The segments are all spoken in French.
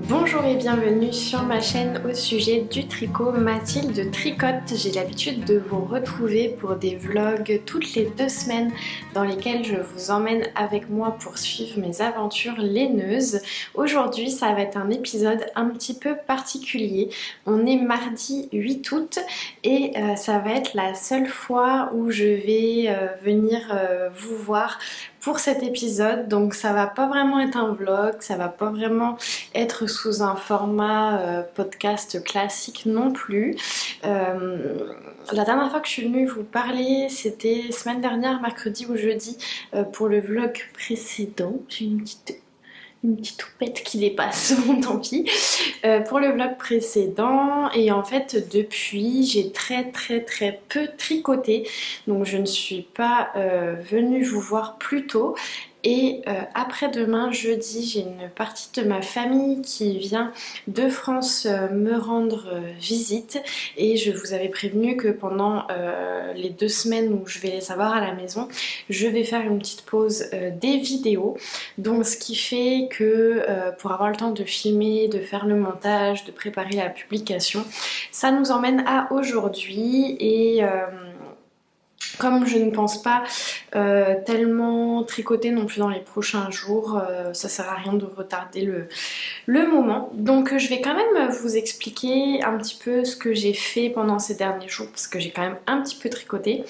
Bonjour et bienvenue sur ma chaîne au sujet du tricot. Mathilde tricote. J'ai l'habitude de vous retrouver pour des vlogs toutes les 2 semaines dans lesquels je vous emmène avec moi pour suivre mes aventures laineuses. Aujourd'hui ça va être un épisode un petit peu particulier. On est mardi 8 août et ça va être la seule fois où je vais venir vous voir pour cet épisode, donc ça va pas vraiment être un vlog, ça va pas vraiment être sous un format podcast classique non plus. La dernière fois que je suis venue vous parler, c'était semaine dernière, mercredi ou jeudi, pour le vlog précédent. J'ai une petite toupette qui dépasse, bon tant pis, pour le vlog précédent. Et en fait depuis j'ai très peu tricoté, donc je ne suis pas venue vous voir plus tôt. Et après-demain, jeudi, j'ai une partie de ma famille qui vient de France me rendre visite. Et je vous avais prévenu que pendant les 2 semaines où je vais les avoir à la maison, je vais faire une petite pause des vidéos. Donc ce qui fait que pour avoir le temps de filmer, de faire le montage, de préparer la publication, ça nous emmène à aujourd'hui. Et comme je ne pense pas tellement tricoter non plus dans les prochains jours, ça sert à rien de retarder le moment. Donc je vais quand même vous expliquer un petit peu ce que j'ai fait pendant ces derniers jours, parce que j'ai quand même un petit peu tricoté.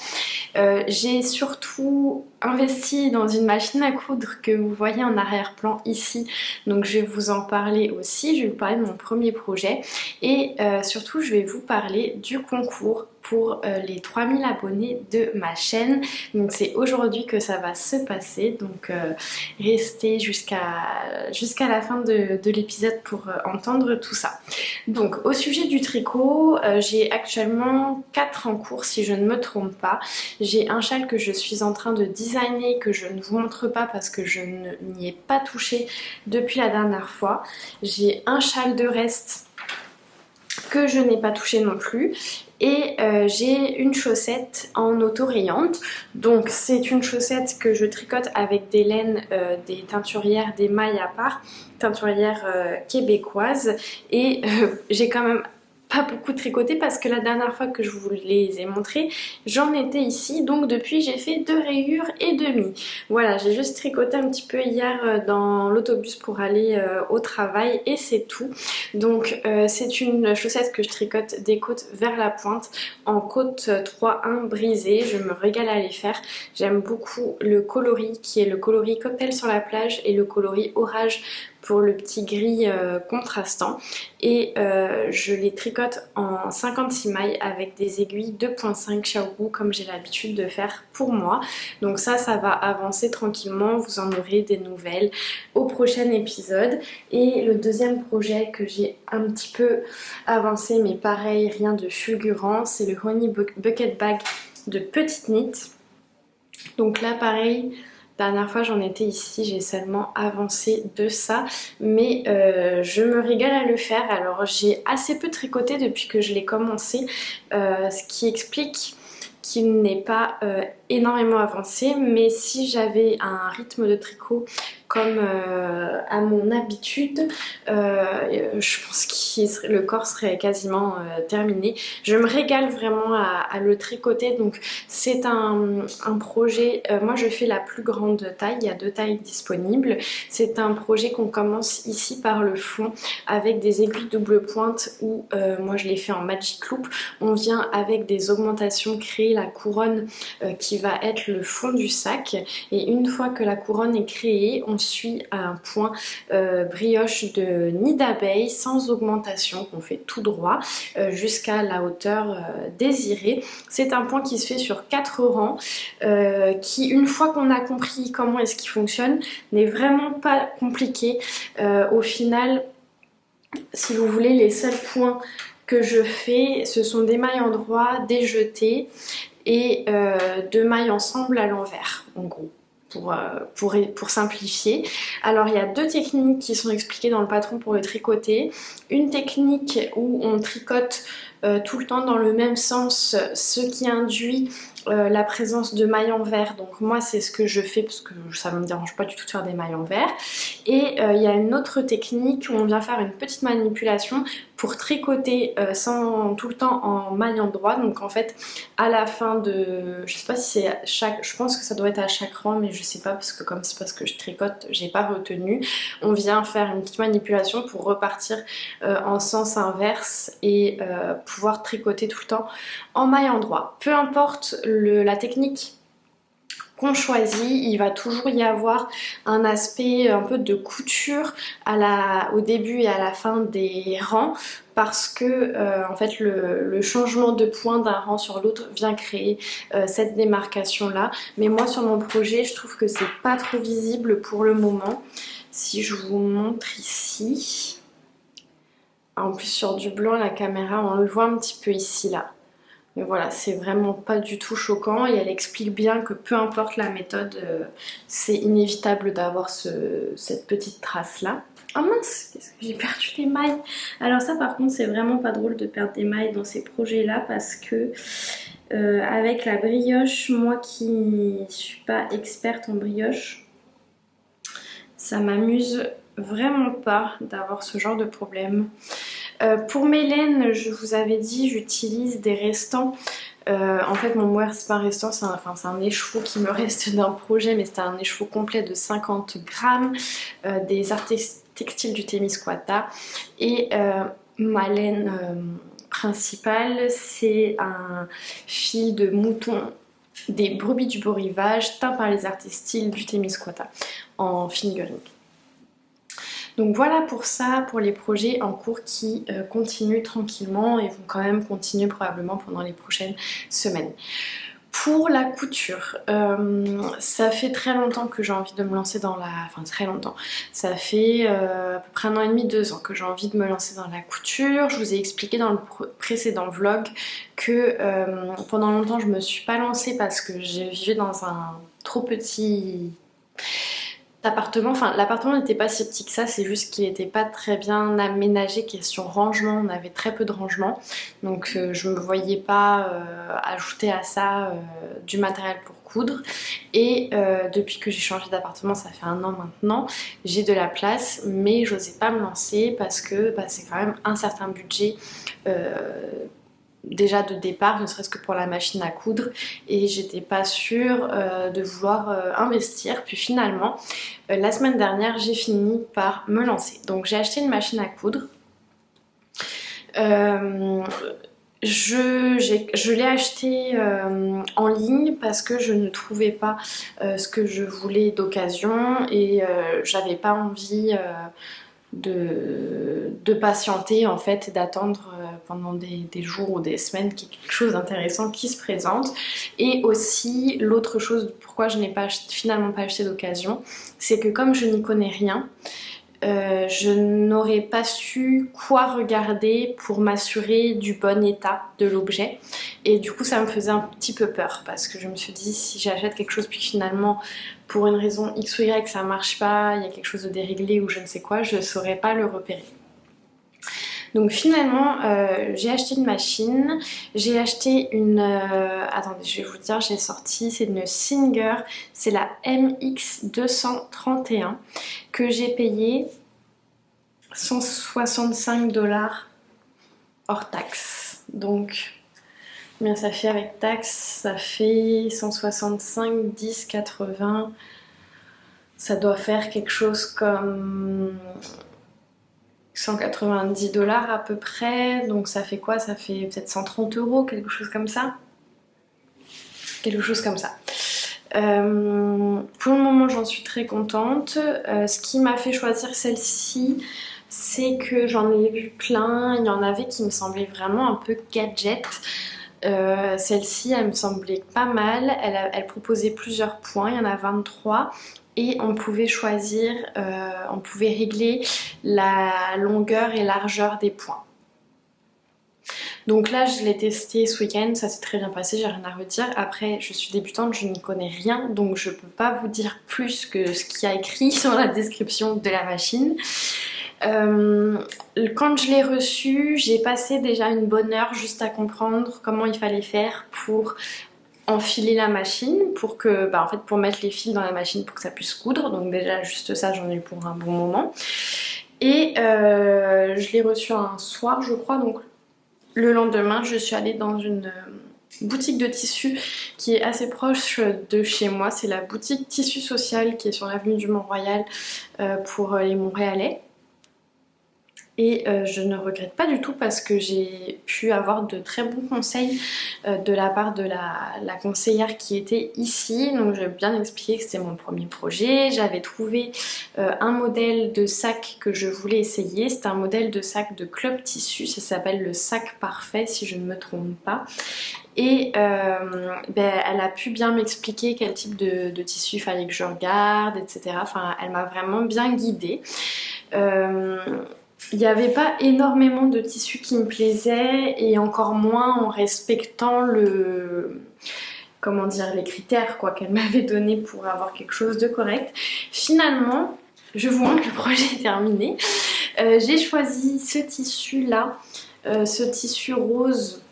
J'ai surtout investi dans une machine à coudre que vous voyez en arrière-plan ici, donc je vais vous en parler aussi. Je vais vous parler de mon premier projet et surtout je vais vous parler du concours pour les 3000 abonnés de ma chaîne. Donc c'est aujourd'hui que ça va se passer, donc restez jusqu'à la fin de l'épisode pour entendre tout ça. Donc au sujet du tricot, j'ai actuellement 4 en cours si je ne me trompe pas. J'ai un châle que je suis en train de designer, que je ne vous montre pas parce que je n'y ai pas touché depuis la dernière fois. J'ai un châle de reste que je n'ai pas touché non plus. Et j'ai une chaussette en auto-rayante. Donc c'est une chaussette que je tricote avec des laines, des teinturières, des mailles à part, teinturières québécoises. Et j'ai quand même pas beaucoup tricoté parce que la dernière fois que je vous les ai montrés, j'en étais ici, donc depuis j'ai fait 2 rayures et demie. Voilà, j'ai juste tricoté un petit peu hier dans l'autobus pour aller au travail et c'est tout. Donc c'est une chaussette que je tricote des côtes vers la pointe en côte 3-1 brisée. Je me régale à les faire. J'aime beaucoup le coloris qui est le coloris cocktail sur la plage et le coloris orage pour le petit gris contrastant. Et je les tricote en 56 mailles avec des aiguilles 2.5 Xiaogu comme j'ai l'habitude de faire pour moi. Donc ça va avancer tranquillement, vous en aurez des nouvelles au prochain épisode. Et le deuxième projet que j'ai un petit peu avancé, mais pareil, rien de fulgurant, c'est le Honey Bucket Bag de Petite Knit. Donc là pareil, dernière fois j'en étais ici, j'ai seulement avancé de ça, mais je me régale à le faire. Alors j'ai assez peu tricoté depuis que je l'ai commencé, ce qui explique qu'il n'est pas énormément avancé, mais si j'avais un rythme de tricot comme à mon habitude, je pense que le corps serait quasiment terminé. Je me régale vraiment à le tricoter, donc c'est un projet, moi je fais la plus grande taille, il y a 2 tailles disponibles. C'est un projet qu'on commence ici par le fond avec des aiguilles double pointe où moi je l'ai fait en Magic Loop. On vient avec des augmentations créer la couronne qui va être le fond du sac, et une fois que la couronne est créée, on suit à un point brioche de nid d'abeille sans augmentation qu'on fait tout droit jusqu'à la hauteur désirée. C'est un point qui se fait sur 4 rangs qui, une fois qu'on a compris comment est-ce qu'il fonctionne, n'est vraiment pas compliqué. Au final, si vous voulez, les seuls points que je fais, ce sont des mailles en droit, des jetés et 2 mailles ensemble à l'envers, en gros, pour simplifier. Alors il y a 2 techniques qui sont expliquées dans le patron pour le tricoter. Une technique où on tricote tout le temps dans le même sens, ce qui induit la présence de mailles en verre. Donc moi c'est ce que je fais parce que ça ne me dérange pas du tout de faire des mailles en verre. Et il y a une autre technique où on vient faire une petite manipulation pour tricoter sans tout le temps en maille en droit. Donc en fait à la fin de, je sais pas si c'est chaque, je pense que ça doit être à chaque rang mais je sais pas parce que comme c'est parce que je tricote j'ai pas retenu. On vient faire une petite manipulation pour repartir en sens inverse et pouvoir tricoter tout le temps en maille en droit. Peu importe la technique qu'on choisit, il va toujours y avoir un aspect un peu de couture au début et à la fin des rangs parce que en fait le changement de point d'un rang sur l'autre vient créer cette démarcation là. Mais moi sur mon projet je trouve que c'est pas trop visible pour le moment. Si je vous montre ici, en plus sur du blanc la caméra on le voit un petit peu ici là. Mais voilà, c'est vraiment pas du tout choquant et elle explique bien que peu importe la méthode, c'est inévitable d'avoir cette petite trace là. Oh mince, qu'est-ce que j'ai perdu les mailles. Alors ça par contre c'est vraiment pas drôle de perdre des mailles dans ces projets là parce que avec la brioche, moi qui suis pas experte en brioche, ça m'amuse vraiment pas d'avoir ce genre de problème. Pour mes laines, je vous avais dit, j'utilise des restants. En fait, mon mohair, c'est pas un restant, c'est un écheveau qui me reste d'un projet, mais c'était un écheveau complet de 50 grammes, des arts textiles du Témiscouata. Et ma laine principale, c'est un fil de mouton des brebis du beau rivage, teint par les arts textiles du Témiscouata en fingering. Donc voilà pour ça, pour les projets en cours qui continuent tranquillement et vont quand même continuer probablement pendant les prochaines semaines. Pour la couture, ça fait très longtemps que j'ai envie de me lancer dans la... Enfin très longtemps, ça fait à peu près 1 an et demi, 2 ans que j'ai envie de me lancer dans la couture. Je vous ai expliqué dans le précédent vlog que pendant longtemps je me suis pas lancée parce que je vivais dans un trop petit... appartement, enfin l'appartement n'était pas si petit que ça, c'est juste qu'il n'était pas très bien aménagé, question rangement, on avait très peu de rangement, donc je me voyais pas ajouter à ça du matériel pour coudre. Et depuis que j'ai changé d'appartement, ça fait 1 an maintenant, j'ai de la place mais j'osais pas me lancer parce que c'est quand même un certain budget déjà de départ, ne serait-ce que pour la machine à coudre, et j'étais pas sûre de vouloir investir. Puis finalement la semaine dernière j'ai fini par me lancer, donc j'ai acheté une machine à coudre. Je l'ai acheté en ligne parce que je ne trouvais pas ce que je voulais d'occasion et j'avais pas envie de patienter en fait et d'attendre pendant des jours ou des semaines qu'il y ait quelque chose d'intéressant qui se présente. Et aussi l'autre chose pourquoi je n'ai finalement pas acheté d'occasion, c'est que comme je n'y connais rien, je n'aurais pas su quoi regarder pour m'assurer du bon état de l'objet, et du coup ça me faisait un petit peu peur parce que je me suis dit si j'achète quelque chose puis finalement pour une raison X ou Y ça marche pas, il y a quelque chose de déréglé ou je ne sais quoi, je ne saurais pas le repérer. Donc finalement j'ai acheté une machine, j'ai acheté une... attendez je vais vous dire, j'ai sorti, c'est une Singer, c'est la MX231 que j'ai payé 165 $ hors taxe. Donc combien ça fait avec taxe? Ça fait 165, 10, 80, ça doit faire quelque chose comme 190 $ à peu près, donc ça fait quoi? Ça fait peut-être 130 €, quelque chose comme ça. Quelque chose comme ça. Pour le moment j'en suis très contente. Ce qui m'a fait choisir celle-ci, c'est que j'en ai vu plein, il y en avait qui me semblaient vraiment un peu gadget. Celle-ci elle me semblait pas mal, elle proposait plusieurs points, il y en a 23. Et on pouvait choisir, on pouvait régler la longueur et largeur des points. Donc là je l'ai testé ce week-end, ça s'est très bien passé, j'ai rien à redire. Après je suis débutante, je n'y connais rien, donc je peux pas vous dire plus que ce qu'il y a écrit sur la description de la machine. Quand je l'ai reçu, j'ai passé déjà une bonne heure juste à comprendre comment il fallait faire pour enfiler la machine, pour que, en fait, pour mettre les fils dans la machine pour que ça puisse coudre. Donc déjà juste ça, j'en ai eu pour un bon moment. Et je l'ai reçu un soir, je crois. Donc le lendemain, je suis allée dans une boutique de tissus qui est assez proche de chez moi. C'est la boutique Tissu Social qui est sur l'avenue du Mont-Royal pour les Montréalais. Et je ne regrette pas du tout parce que j'ai pu avoir de très bons conseils de la part de la conseillère qui était ici. Donc j'ai bien expliqué que c'était mon premier projet. J'avais trouvé un modèle de sac que je voulais essayer. C'est un modèle de sac de Club Tissu. Ça s'appelle le sac parfait si je ne me trompe pas. Et elle a pu bien m'expliquer quel type de tissu il fallait que je regarde, etc. Enfin, elle m'a vraiment bien guidée. Il n'y avait pas énormément de tissus qui me plaisaient et encore moins en respectant comment dire, les critères quoi, qu'elle m'avait donnés pour avoir quelque chose de correct. Finalement, je vous montre le projet terminé. J'ai choisi ce tissu là, ce tissu rose.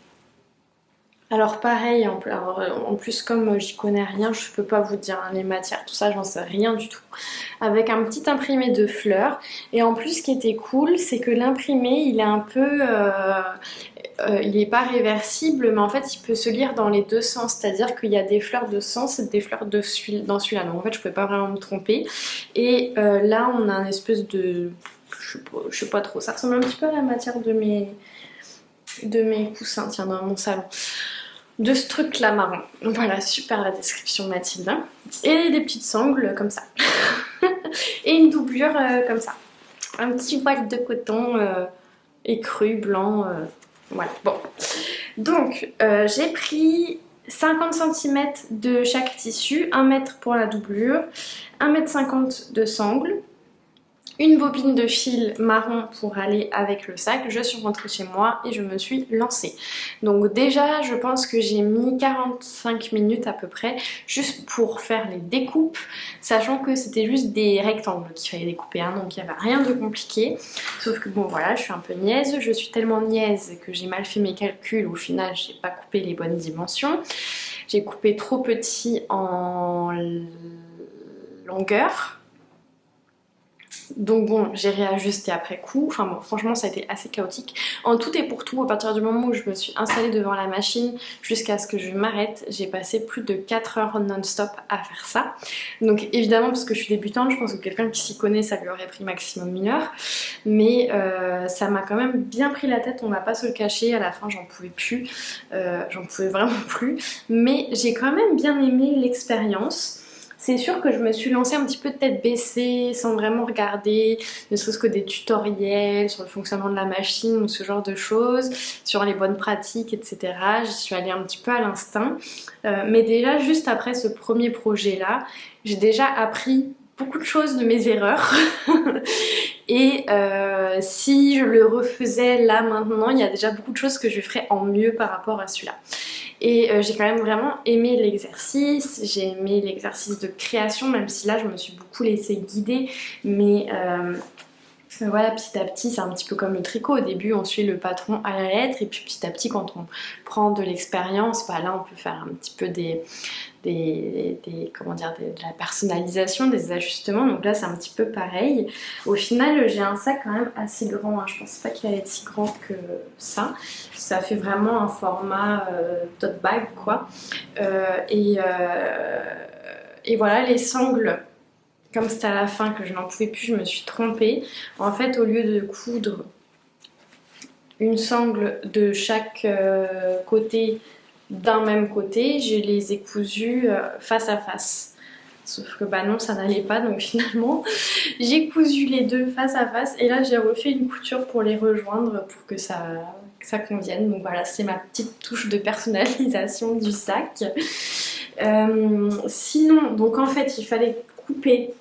Alors pareil, en plus comme j'y connais rien, je peux pas vous dire hein, les matières, tout ça, j'en sais rien du tout. Avec un petit imprimé de fleurs. Et en plus ce qui était cool, c'est que l'imprimé il est un peu... il est pas réversible, mais en fait il peut se lire dans les deux sens. C'est-à-dire qu'il y a des fleurs de sens et des fleurs dans celui-là. Donc en fait je pouvais pas vraiment me tromper. Et là on a un espèce de... Je sais pas trop, ça ressemble un petit peu à la matière de mes coussins, tiens, dans mon salon. De ce truc là marron. Voilà, super la description Mathilde. Et des petites sangles comme ça. Et une doublure comme ça. Un petit voile de coton écru, blanc. Voilà, bon. Donc, j'ai pris 50 cm de chaque tissu, 1 mètre pour la doublure, 1,50 m de sangle. Une bobine de fil marron pour aller avec le sac. Je suis rentrée chez moi et je me suis lancée. Donc déjà je pense que j'ai mis 45 minutes à peu près juste pour faire les découpes, sachant que c'était juste des rectangles qu'il fallait découper hein, donc il n'y avait rien de compliqué. Sauf que bon voilà, je suis un peu niaise, je suis tellement niaise que j'ai mal fait mes calculs, au final j'ai pas coupé les bonnes dimensions. J'ai coupé trop petit en longueur. Donc bon, j'ai réajusté après coup, enfin bon, franchement ça a été assez chaotique. En tout et pour tout, à partir du moment où je me suis installée devant la machine jusqu'à ce que je m'arrête, j'ai passé plus de 4 heures non-stop à faire ça. Donc évidemment, parce que je suis débutante, je pense que quelqu'un qui s'y connaît, ça lui aurait pris maximum 1 heure. Mais ça m'a quand même bien pris la tête, on va pas se le cacher, à la fin j'en pouvais plus, j'en pouvais vraiment plus. Mais j'ai quand même bien aimé l'expérience. C'est sûr que je me suis lancée un petit peu de tête baissée, sans vraiment regarder, ne serait-ce que des tutoriels sur le fonctionnement de la machine ou ce genre de choses, sur les bonnes pratiques, etc. J'y suis allée un petit peu à l'instinct. Mais déjà, juste après ce premier projet-là, j'ai déjà appris beaucoup de choses de mes erreurs. Et si je le refaisais là maintenant, il y a déjà beaucoup de choses que je ferais en mieux par rapport à celui-là. Et j'ai quand même vraiment aimé l'exercice, j'ai aimé l'exercice de création, même si là je me suis beaucoup laissée guider, mais voilà, petit à petit c'est un petit peu comme le tricot, au début on suit le patron à la lettre et puis petit à petit quand on prend de l'expérience, là on peut faire un petit peu comment dire, de la personnalisation, des ajustements, donc là c'est un petit peu pareil. Au final j'ai un sac quand même assez grand, hein. Je pensais pas qu'il allait être si grand que ça fait vraiment un format tote bag quoi. Et voilà, les sangles, comme c'était à la fin que je n'en pouvais plus, je me suis trompée. En fait, au lieu de coudre une sangle de chaque côté d'un même côté, je les ai cousus face à face. Sauf que bah non, ça n'allait pas, donc finalement j'ai cousu les deux face à face et là j'ai refait une couture pour les rejoindre pour que ça convienne. Donc voilà, c'est ma petite touche de personnalisation du sac. Sinon, donc en fait il fallait couper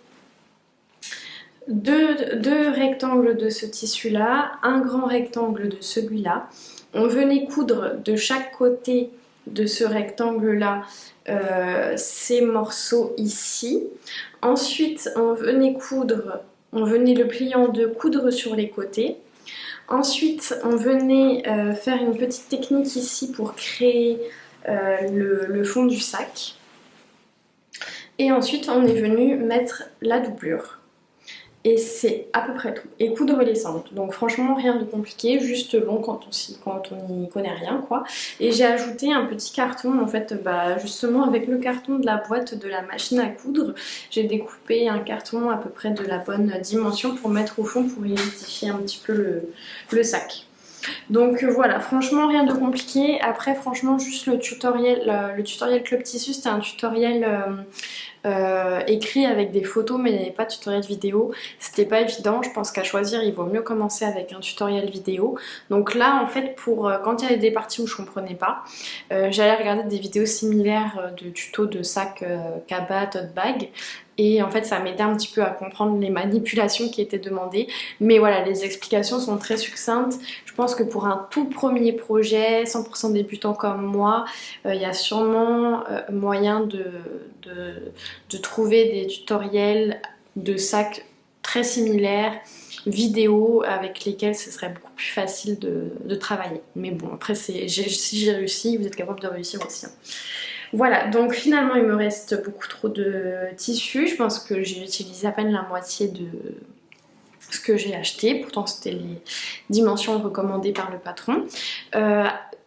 deux rectangles de ce tissu là, un grand rectangle de celui-là. On venait coudre de chaque côté de ce rectangle là ces morceaux ici. Ensuite on venait coudre, on venait le plier en deux, coudre sur les côtés. Ensuite, on venait faire une petite technique ici pour créer le fond du sac. Et ensuite, on est venu mettre la doublure. Et c'est à peu près tout. Et coudre les sangles. Donc franchement, rien de compliqué, juste long quand on n'y connaît rien, quoi. Et j'ai ajouté un petit carton, en fait, justement avec le carton de la boîte de la machine à coudre, j'ai découpé un carton à peu près de la bonne dimension pour mettre au fond pour identifier un petit peu le sac. Donc voilà, franchement rien de compliqué. Après franchement juste le tutoriel Club Tissu, c'était un tutoriel écrit avec des photos mais il n'y avait pas de tutoriel vidéo. C'était pas évident, je pense qu'à choisir il vaut mieux commencer avec un tutoriel vidéo. Donc là en fait quand il y avait des parties où je comprenais pas, j'allais regarder des vidéos similaires de tutos de sacs cabas, tote bag. Et en fait ça m'aidait un petit peu à comprendre les manipulations qui étaient demandées. Mais voilà, les explications sont très succinctes. Je pense que pour un tout premier projet, 100% débutant comme moi, il y a sûrement moyen de trouver des tutoriels de sacs très similaires, vidéos avec lesquels ce serait beaucoup plus facile de travailler. Mais bon, après si j'ai réussi, vous êtes capable de réussir aussi. Voilà, donc finalement il me reste beaucoup trop de tissu. Je pense que j'ai utilisé à peine la moitié de ce que j'ai acheté. Pourtant c'était les dimensions recommandées par le patron.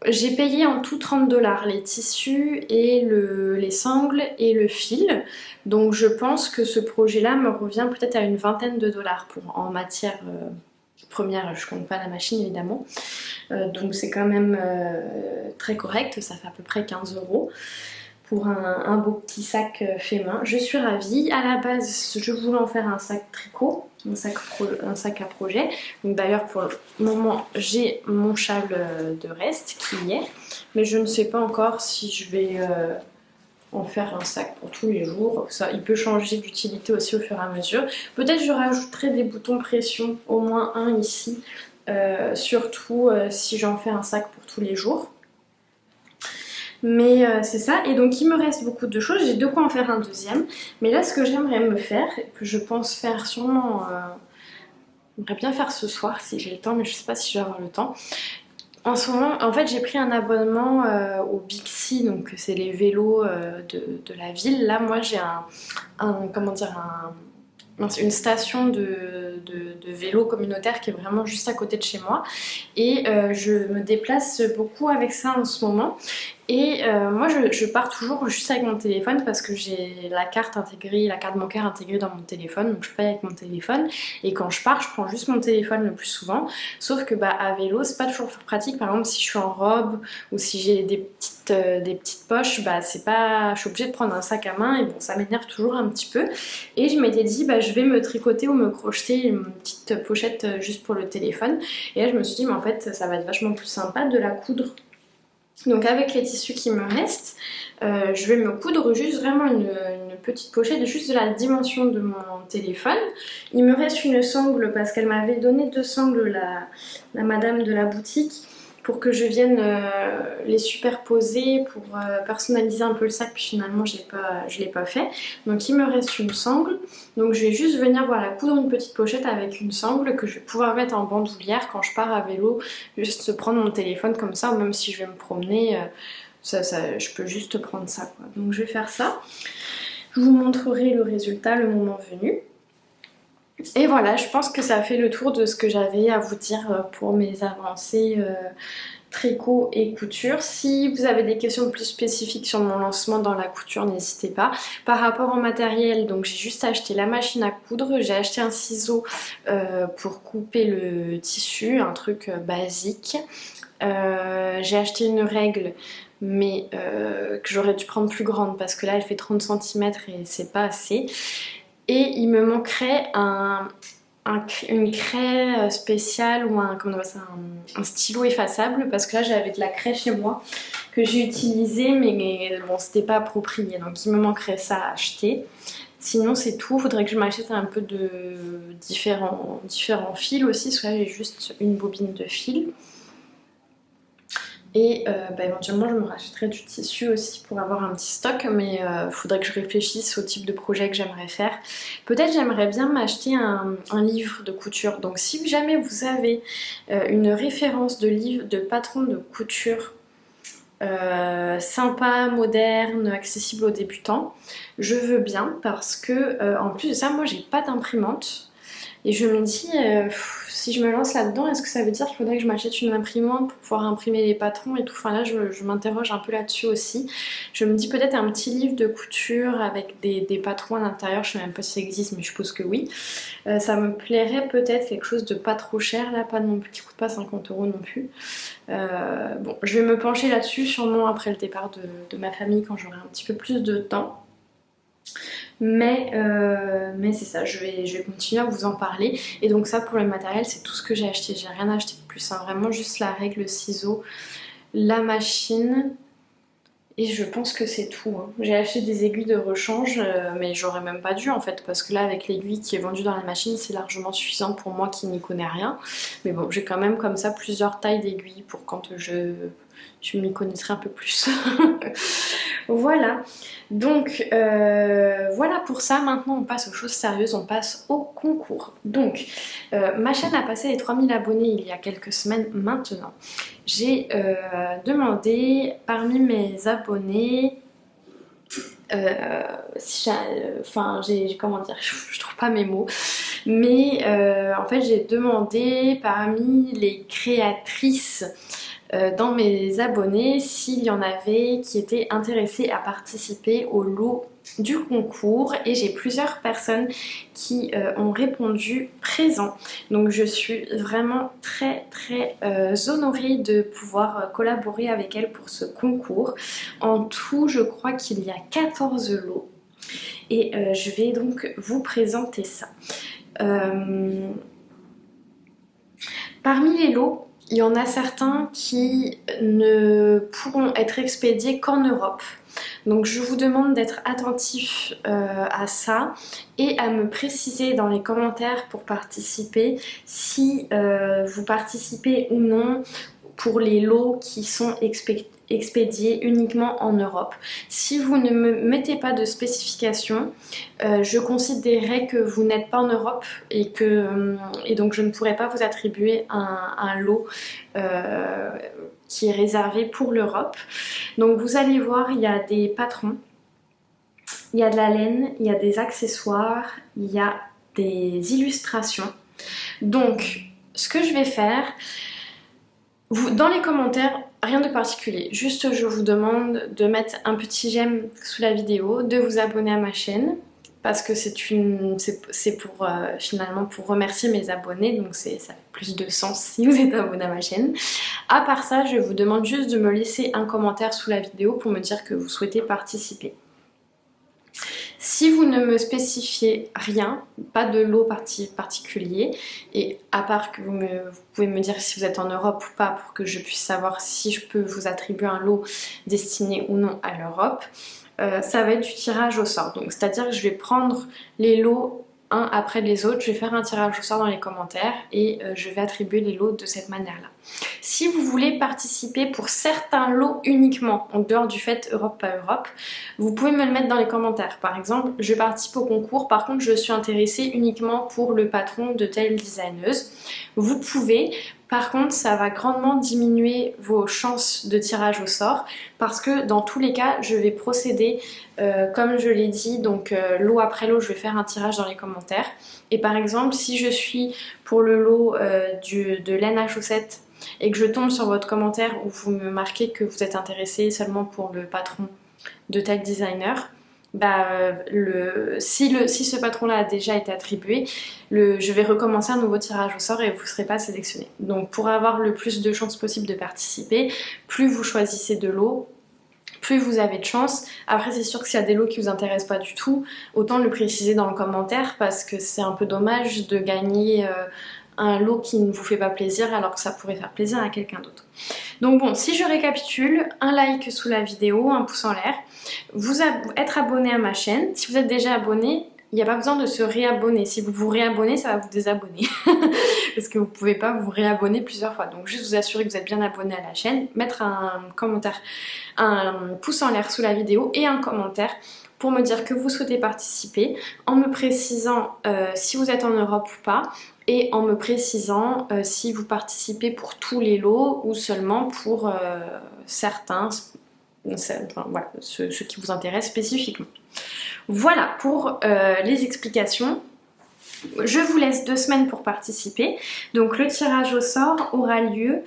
J'ai payé en tout 30 $, les tissus et les sangles et le fil. Donc je pense que ce projet-là me revient peut-être à une vingtaine de dollars en matière première. Je compte pas la machine évidemment. Donc c'est quand même très correct, ça fait à peu près 15 € pour un beau petit sac fait main. Je suis ravie. À la base, je voulais en faire un sac tricot, un sac à projet. Donc d'ailleurs, pour le moment, j'ai mon châle de reste qui y est. Mais je ne sais pas encore si je vais en faire un sac pour tous les jours. Ça, il peut changer d'utilité aussi au fur et à mesure. Peut-être je rajouterai des boutons pression, au moins un ici. Surtout si j'en fais un sac pour tous les jours. Mais c'est ça, et donc il me reste beaucoup de choses, j'ai de quoi en faire un deuxième. Mais là ce que j'aimerais me faire, que je pense faire sûrement, j'aimerais bien faire ce soir si j'ai le temps, mais je sais pas si je vais avoir le temps. En ce moment, en fait j'ai pris un abonnement au Bixi, donc c'est les vélos de la ville. Là moi j'ai une station de vélo communautaire qui est vraiment juste à côté de chez moi. Et je me déplace beaucoup avec ça en ce moment. Et moi je pars toujours juste avec mon téléphone parce que j'ai la carte bancaire intégrée dans mon téléphone, donc je paye avec mon téléphone. Et quand je pars, je prends juste mon téléphone le plus souvent. Sauf que à vélo, c'est pas toujours pratique. Par exemple, si je suis en robe ou si j'ai des petites poches, je suis obligée de prendre un sac à main et bon, ça m'énerve toujours un petit peu. Et je m'étais dit, je vais me tricoter ou me crocheter une petite pochette juste pour le téléphone. Et là, je me suis dit, mais en fait, ça va être vachement plus sympa de la coudre. Donc avec les tissus qui me restent, je vais me coudre juste vraiment une petite pochette juste de la dimension de mon téléphone. Il me reste une sangle parce qu'elle m'avait donné 2 sangles, la madame de la boutique, pour que je vienne les superposer pour personnaliser un peu le sac, puis finalement je l'ai pas fait. Donc il me reste une sangle, donc je vais juste venir coudre une petite pochette avec une sangle que je vais pouvoir mettre en bandoulière quand je pars à vélo, juste prendre mon téléphone comme ça, ou même si je vais me promener, je peux juste prendre ça, quoi. Donc je vais faire ça, je vous montrerai le résultat le moment venu. Et voilà, je pense que ça a fait le tour de ce que j'avais à vous dire pour mes avancées tricot et couture. Si vous avez des questions plus spécifiques sur mon lancement dans la couture, n'hésitez pas. Par rapport au matériel, donc j'ai juste acheté la machine à coudre, j'ai acheté un ciseau pour couper le tissu, un truc basique. J'ai acheté une règle mais que j'aurais dû prendre plus grande parce que là elle fait 30 cm et c'est pas assez. Et il me manquerait une craie spéciale ou un stylo effaçable parce que là j'avais de la craie chez moi que j'ai utilisée mais bon c'était pas approprié, donc il me manquerait ça à acheter. Sinon c'est tout, faudrait que je m'achète un peu de différents fils aussi parce que là j'ai juste une bobine de fil. Et éventuellement je me rachèterai du tissu aussi pour avoir un petit stock, mais faudrait que je réfléchisse au type de projet que j'aimerais faire. Peut-être j'aimerais bien m'acheter un livre de couture. Donc si jamais vous avez une référence de livre de patron de couture sympa, moderne, accessible aux débutants, je veux bien, parce que en plus de ça, moi j'ai pas d'imprimante. Et je me dis, si je me lance là-dedans, est-ce que ça veut dire qu'il faudrait que je m'achète une imprimante pour pouvoir imprimer les patrons et tout? Enfin là, je m'interroge un peu là-dessus aussi. Je me dis peut-être un petit livre de couture avec des patrons à l'intérieur. Je sais même pas si ça existe, mais je suppose que oui. Ça me plairait peut-être quelque chose de pas trop cher, là, pas non plus, qui coûte pas 50 € non plus. Bon, je vais me pencher là-dessus sûrement après le départ de ma famille quand j'aurai un petit peu plus de temps. Mais c'est ça, je vais continuer à vous en parler. Et donc ça, pour le matériel, c'est tout ce que j'ai acheté. J'ai rien acheté de plus, hein. Vraiment juste la règle, le ciseau, la machine. Et je pense que c'est tout, hein. J'ai acheté des aiguilles de rechange, mais j'aurais même pas dû en fait, parce que là avec l'aiguille qui est vendue dans la machine, c'est largement suffisant pour moi qui n'y connais rien. Mais bon, j'ai quand même comme ça plusieurs tailles d'aiguilles pour quand je m'y connaîtrai un peu plus. Voilà, donc voilà pour ça. Maintenant on passe aux choses sérieuses, on passe au concours. Donc ma chaîne a passé les 3000 abonnés il y a quelques semaines maintenant. J'ai demandé parmi mes abonnés, comment dire, je trouve pas mes mots, mais en fait j'ai demandé parmi les créatrices dans mes abonnés s'il y en avait qui étaient intéressées à participer au lot du concours, et j'ai plusieurs personnes qui ont répondu présent. Donc je suis vraiment très honorée de pouvoir collaborer avec elles pour ce concours. En tout, je crois qu'il y a 14 lots et je vais donc vous présenter ça. Parmi les lots, il y en a certains qui ne pourront être expédiés qu'en Europe. Donc je vous demande d'être attentif à ça et à me préciser dans les commentaires pour participer si vous participez ou non pour les lots qui sont expédiés uniquement en Europe. Si vous ne me mettez pas de spécification, je considérerai que vous n'êtes pas en Europe et donc je ne pourrai pas vous attribuer un lot qui est réservé pour l'Europe. Donc vous allez voir, il y a des patrons, il y a de la laine, il y a des accessoires, il y a des illustrations. Donc ce que je vais faire, dans les commentaires, rien de particulier, juste je vous demande de mettre un petit j'aime sous la vidéo, de vous abonner à ma chaîne, parce que c'est pour finalement pour remercier mes abonnés, donc ça fait plus de sens si vous êtes abonné à ma chaîne. À part ça, je vous demande juste de me laisser un commentaire sous la vidéo pour me dire que vous souhaitez participer. Si vous ne me spécifiez rien, pas de lot particulier, et à part que vous pouvez me dire si vous êtes en Europe ou pas pour que je puisse savoir si je peux vous attribuer un lot destiné ou non à l'Europe, ça va être du tirage au sort. Donc c'est-à-dire que je vais prendre les lots un après les autres, je vais faire un tirage au sort dans les commentaires et je vais attribuer les lots de cette manière-là. Si vous voulez participer pour certains lots uniquement, en dehors du fait Europe pas Europe, vous pouvez me le mettre dans les commentaires. Par exemple, je participe au concours, par contre je suis intéressée uniquement pour le patron de telle designeuse. Vous pouvez, par contre ça va grandement diminuer vos chances de tirage au sort, parce que dans tous les cas je vais procéder comme je l'ai dit, donc lot après lot je vais faire un tirage dans les commentaires. Et par exemple si je suis pour le lot de laine à chaussettes et que je tombe sur votre commentaire où vous me marquez que vous êtes intéressé seulement pour le patron de tel designer, si ce patron là a déjà été attribué, je vais recommencer un nouveau tirage au sort et vous ne serez pas sélectionné. Donc pour avoir le plus de chances possible de participer, plus vous choisissez de lots, plus vous avez de chance. Après c'est sûr que s'il y a des lots qui vous intéressent pas du tout, autant le préciser dans le commentaire, parce que c'est un peu dommage de gagner un lot qui ne vous fait pas plaisir alors que ça pourrait faire plaisir à quelqu'un d'autre. Donc bon, si je récapitule, un like sous la vidéo, un pouce en l'air, être abonné à ma chaîne. Si vous êtes déjà abonné, il n'y a pas besoin de se réabonner. Si vous vous réabonnez, ça va vous désabonner. Parce que vous ne pouvez pas vous réabonner plusieurs fois. Donc juste vous assurer que vous êtes bien abonné à la chaîne, mettre un commentaire, un pouce en l'air sous la vidéo et un commentaire pour me dire que vous souhaitez participer, en me précisant si vous êtes en Europe ou pas, et en me précisant si vous participez pour tous les lots ou seulement pour certains, enfin, voilà, ceux qui vous intéressent spécifiquement. Voilà pour les explications. Je vous laisse 2 semaines pour participer. Donc le tirage au sort aura lieu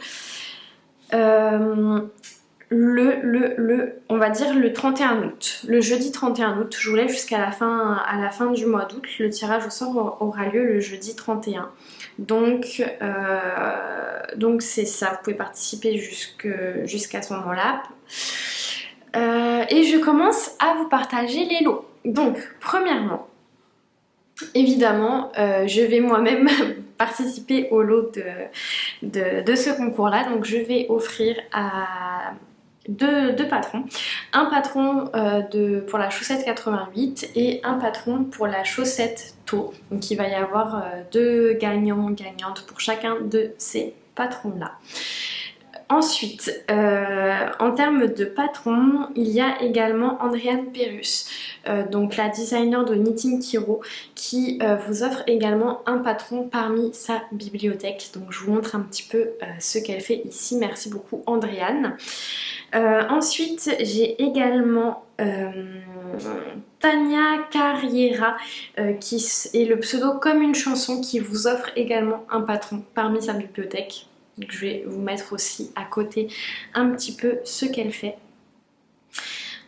on va dire le 31 août, le jeudi 31 août. Je vous laisse jusqu'à la fin du mois d'août. Le tirage au sort aura lieu le jeudi 31. Donc c'est ça, vous pouvez participer jusqu'à ce moment-là. Et je commence à vous partager les lots. Donc premièrement, évidemment, je vais moi-même participer au lot de ce concours-là. Donc je vais offrir à deux patrons. Un patron pour la chaussette 88 et un patron pour la chaussette taux. Donc il va y avoir 2 gagnants-gagnantes pour chacun de ces patrons-là. Ensuite, en termes de patron, il y a également Andréane Perrus, donc la designer de Knitting Kiro, qui vous offre également un patron parmi sa bibliothèque. Donc je vous montre un petit peu ce qu'elle fait ici. Merci beaucoup Andréane. Ensuite, j'ai également Tania Carriera, qui est le pseudo Comme une chanson, qui vous offre également un patron parmi sa bibliothèque. Donc je vais vous mettre aussi à côté un petit peu ce qu'elle fait.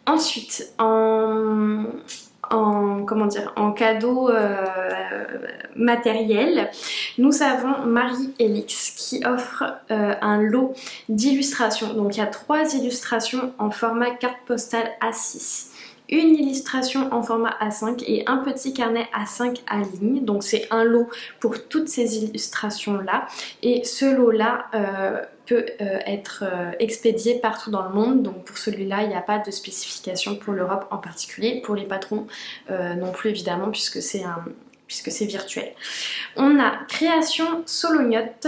Ensuite, en cadeau matériel, nous avons Marie-Elix qui offre un lot d'illustrations. Donc il y a 3 illustrations en format carte postale A6. Une illustration en format A5 et un petit carnet A5 à ligne. Donc c'est un lot pour toutes ces illustrations là. Et ce lot là peut être expédié partout dans le monde. Donc pour celui-là il n'y a pas de spécification pour l'Europe en particulier. Pour les patrons non plus évidemment puisque c'est virtuel. On a Création Solognotte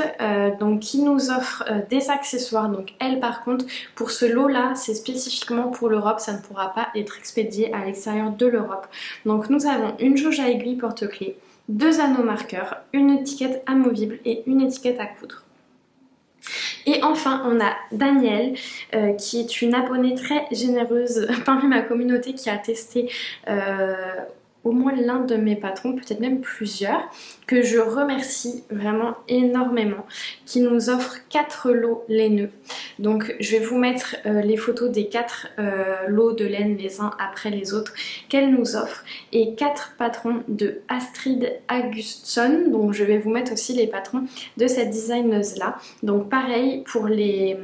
donc qui nous offre des accessoires. Donc elle par contre pour ce lot là c'est spécifiquement pour l'Europe, ça ne pourra pas être expédié à l'extérieur de l'Europe. Donc nous avons une jauge à aiguille porte-clés, 2 anneaux marqueurs, une étiquette amovible et une étiquette à coudre. Et enfin on a Danielle qui est une abonnée très généreuse parmi ma communauté qui a testé au moins l'un de mes patrons, peut-être même plusieurs, que je remercie vraiment énormément, qui nous offre 4 lots laineux. Donc je vais vous mettre les photos des 4 lots de laine les uns après les autres qu'elle nous offre, et 4 patrons de Astrid Augustsson. Donc je vais vous mettre aussi les patrons de cette designeuse là. Donc pareil pour les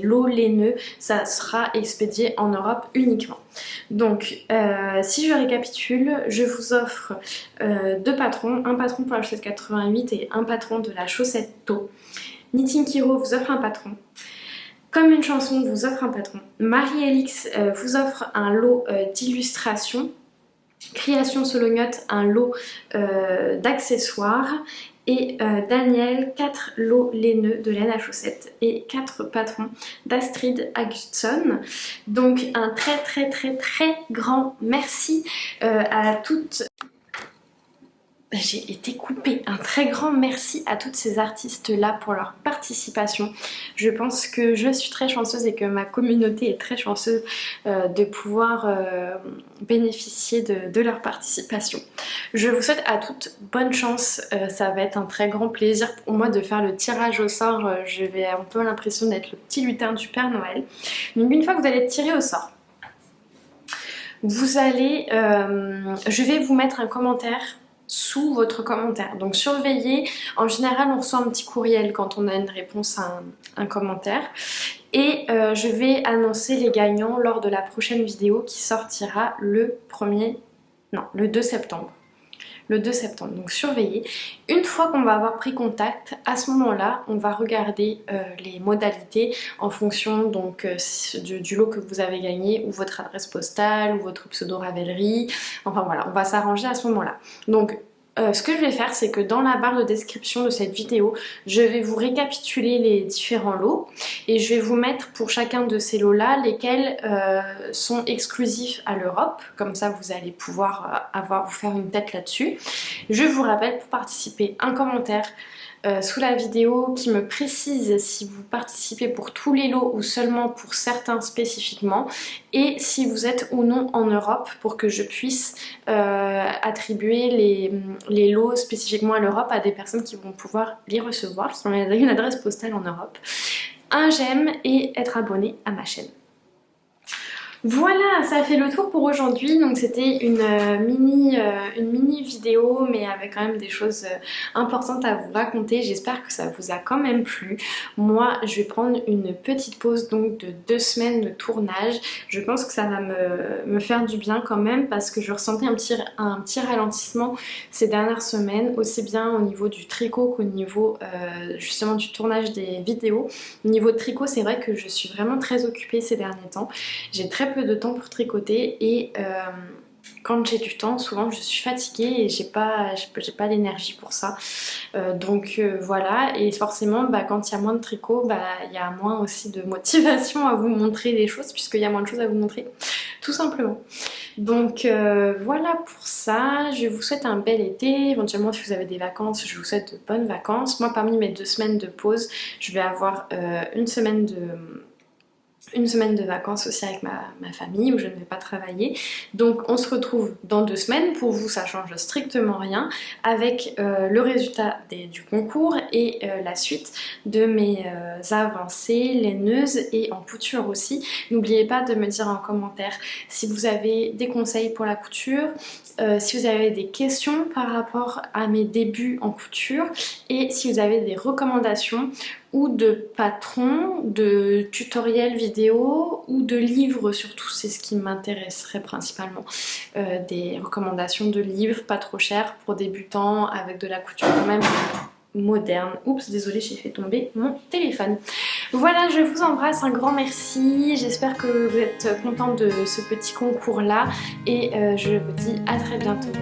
lots laineux, ça sera expédié en Europe uniquement. Donc si je récapitule, je vous offre 2 patrons, un patron pour la chaussette 88 et un patron de la chaussette taux. Knitting Kiro vous offre un patron. Comme une chanson vous offre un patron. Marie-Elix vous offre un lot d'illustrations. Création Solognotte un lot d'accessoires. Et Daniel 4 lots laineux de laine à chaussettes et 4 patrons d'Astrid Augustsson. Donc un très grand merci à toutes. J'ai été coupée. Un très grand merci à toutes ces artistes-là pour leur participation. Je pense que je suis très chanceuse et que ma communauté est très chanceuse de pouvoir bénéficier de leur participation. Je vous souhaite à toutes bonne chance. Ça va être un très grand plaisir pour moi de faire le tirage au sort. Je vais un peu l'impression d'être le petit lutin du Père Noël. Donc une fois que vous allez être tiré au sort, vous allez... je vais vous mettre un commentaire sous votre commentaire. Donc surveillez, en général on reçoit un petit courriel quand on a une réponse à un commentaire. Et je vais annoncer les gagnants lors de la prochaine vidéo qui sortira le 2 septembre. le 2 septembre. Donc surveillez. Une fois qu'on va avoir pris contact, à ce moment-là, on va regarder les modalités en fonction donc du lot que vous avez gagné, ou votre adresse postale, ou votre pseudo Ravelry. Enfin voilà, on va s'arranger à ce moment-là. Donc ce que je vais faire, c'est que dans la barre de description de cette vidéo, je vais vous récapituler les différents lots et je vais vous mettre pour chacun de ces lots-là lesquels sont exclusifs à l'Europe. Comme ça, vous allez pouvoir vous faire une tête là-dessus. Je vous rappelle, pour participer, un commentaire sous la vidéo qui me précise si vous participez pour tous les lots ou seulement pour certains spécifiquement, et si vous êtes ou non en Europe pour que je puisse attribuer les lots spécifiquement à l'Europe à des personnes qui vont pouvoir les recevoir, qui ont une adresse postale en Europe. Un j'aime et être abonné à ma chaîne. Voilà, ça fait le tour pour aujourd'hui. Donc c'était une mini vidéo, mais avec quand même des choses importantes à vous raconter. J'espère que ça vous a quand même plu. Moi, je vais prendre une petite pause donc de 2 semaines de tournage. Je pense que ça va me faire du bien quand même, parce que je ressentais un petit ralentissement ces dernières semaines, aussi bien au niveau du tricot qu'au niveau justement du tournage des vidéos. Au niveau de tricot, c'est vrai que je suis vraiment très occupée ces derniers temps. J'ai très peu de temps pour tricoter et quand j'ai du temps, souvent je suis fatiguée et j'ai pas l'énergie pour ça. Voilà, et forcément quand il y a moins de tricot, il y a moins aussi de motivation à vous montrer des choses, puisqu'il y a moins de choses à vous montrer, tout simplement. Donc voilà pour ça, je vous souhaite un bel été. Éventuellement, si vous avez des vacances, je vous souhaite de bonnes vacances. Moi, parmi mes 2 semaines de pause, je vais avoir une semaine de vacances aussi avec ma famille, où je ne vais pas travailler. Donc on se retrouve dans 2 semaines. Pour vous, ça change strictement rien, avec le résultat du concours et la suite de mes avancées laineuses et en couture aussi. N'oubliez pas de me dire en commentaire si vous avez des conseils pour la couture, si vous avez des questions par rapport à mes débuts en couture, et si vous avez des recommandations ou de patrons, de tutoriels vidéo ou de livres surtout, c'est ce qui m'intéresserait principalement. Des recommandations de livres pas trop chers pour débutants, avec de la couture quand même moderne. Oups, désolée, j'ai fait tomber mon téléphone. Voilà, je vous embrasse, un grand merci. J'espère que vous êtes contents de ce petit concours là et je vous dis à très bientôt.